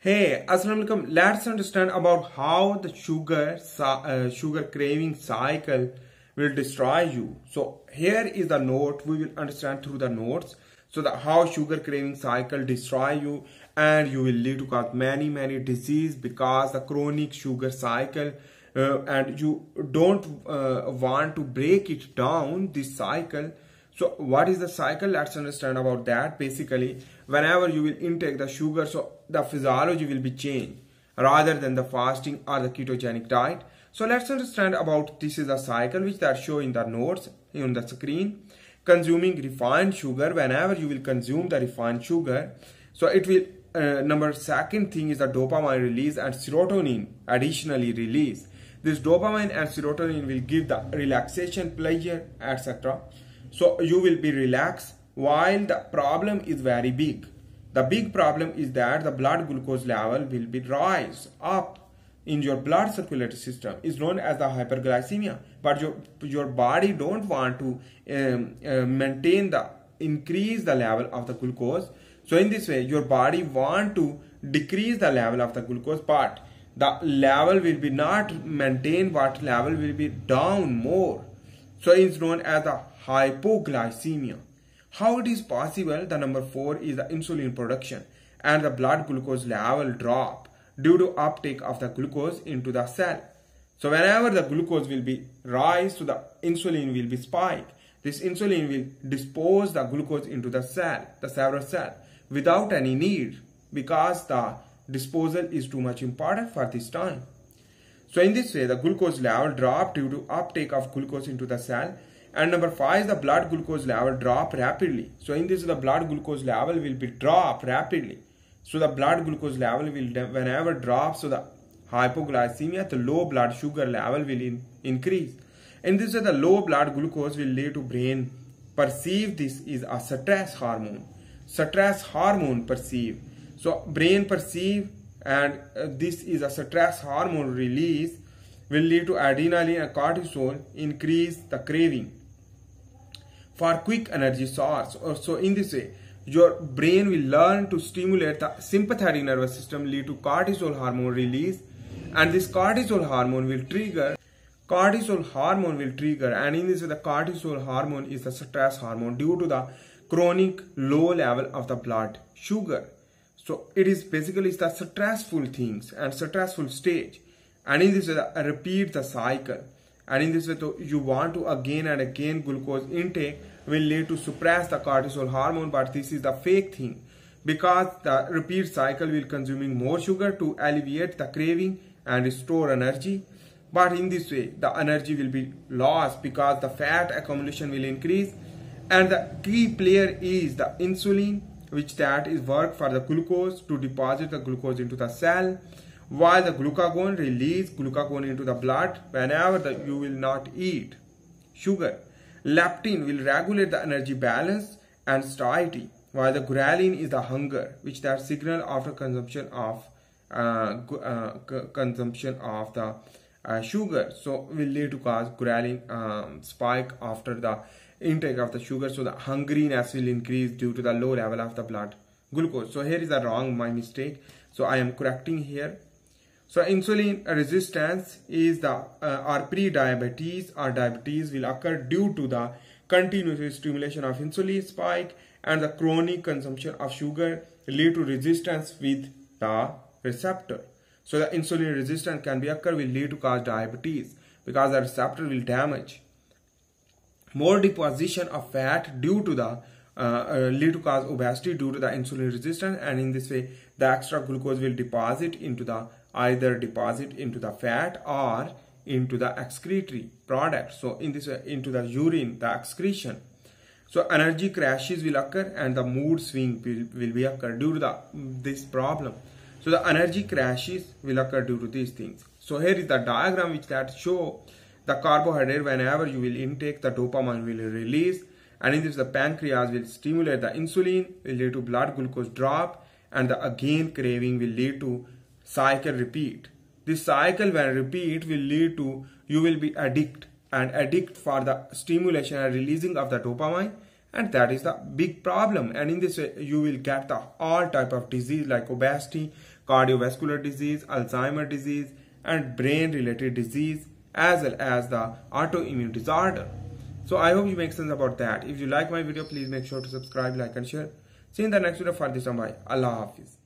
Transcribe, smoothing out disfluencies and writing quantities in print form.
Hey, Assalamu alaikum. Let's understand about how the sugar craving cycle will destroy you. So here is the note. We will understand through the notes. So that how sugar craving cycle destroy you, and you will lead to cause many disease because the chronic sugar cycle, and you don't want to break it down this cycle. So what is the cycle? Let's understand about that. Basically, whenever you will intake the sugar, so the physiology will be changed rather than the fasting or the ketogenic diet. So let's understand about this is a cycle which they are showing in the notes on the screen. Consuming refined sugar, whenever you will consume the refined sugar, so it will second thing is the dopamine release and serotonin additionally release. This dopamine and serotonin will give the relaxation, pleasure, etc. So you will be relaxed, while the problem is very big. The big problem is that the blood glucose level will be rise up in your blood circulatory system, is known as the hyperglycemia. But your body don't want to increase the level of the glucose. So in this way, your body want to decrease the level of the glucose, but the level will be not maintained, but level will be down more. So it's known as the hypoglycemia. How it is possible? The number 4 is the insulin production, and the blood glucose level drop due to uptake of the glucose into the cell. So whenever the glucose will be rise, so the insulin will be spike. This insulin will dispose the glucose into the cell, the several cell, without any need, because the disposal is too much important for this time. So in this way, the glucose level drop due to uptake of glucose into the cell. And number 5 is the blood glucose level drop rapidly. So in this, the blood glucose level will be drop rapidly. So the blood glucose level will whenever drop, so the hypoglycemia, the low blood sugar level will increase. In this way, the low blood glucose will lead to brain perceive this is a stress hormone. Stress hormone perceive. So brain perceive, and this is a stress hormone release will lead to adrenaline and cortisol increase the craving for quick energy source. So in this way, your brain will learn to stimulate the sympathetic nervous system, lead to cortisol hormone release, and this cortisol hormone will trigger, and in this way, the cortisol hormone is the stress hormone due to the chronic low level of the blood sugar. So it is basically the stressful things and stressful stage, and in this way, repeat the cycle. And in this way, you want to again and again glucose intake will lead to suppress the cortisol hormone, but this is the fake thing, because the repeat cycle will consuming more sugar to alleviate the craving and restore energy. But in this way, the energy will be lost because the fat accumulation will increase, and the key player is the insulin, which that is work for the glucose to deposit the glucose into the cell, while the glucagon release glucagon into the blood whenever you will not eat sugar. Leptin will regulate the energy balance and satiety, while the ghrelin is the hunger, which that signal after consumption of the sugar. So will lead to cause ghrelin spike after the intake of the sugar. So the hungriness will increase due to the low level of the blood glucose. So here is a wrong, my mistake. So I am correcting here. So insulin resistance is the or pre-diabetes or diabetes will occur due to the continuous stimulation of insulin spike, and the chronic consumption of sugar lead to resistance with the receptor. So the insulin resistance can be occur will lead to cause diabetes because the receptor will damage. More deposition of fat due to the lead to cause obesity due to the insulin resistance, and in this way, the extra glucose will either deposit into the fat or into the excretory product. So in this way, into the urine, the excretion. So energy crashes will occur, and the mood swing will be occur due to this problem. So the energy crashes will occur due to these things. So here is the diagram which that show the carbohydrate whenever you will intake, the dopamine will release, and in this the pancreas will stimulate the insulin, will lead to blood glucose drop, and the again craving will lead to cycle repeat. This cycle when repeat will lead to you will be addict for the stimulation and releasing of the dopamine, and that is the big problem. And in this way you will get the all type of disease like obesity, cardiovascular disease, Alzheimer disease, and brain-related disease, as well as the autoimmune disorder. So I hope you make sense about that. If you like my video, please make sure to subscribe, like, and share. See you in the next video. For this time, bye. Allah Hafiz.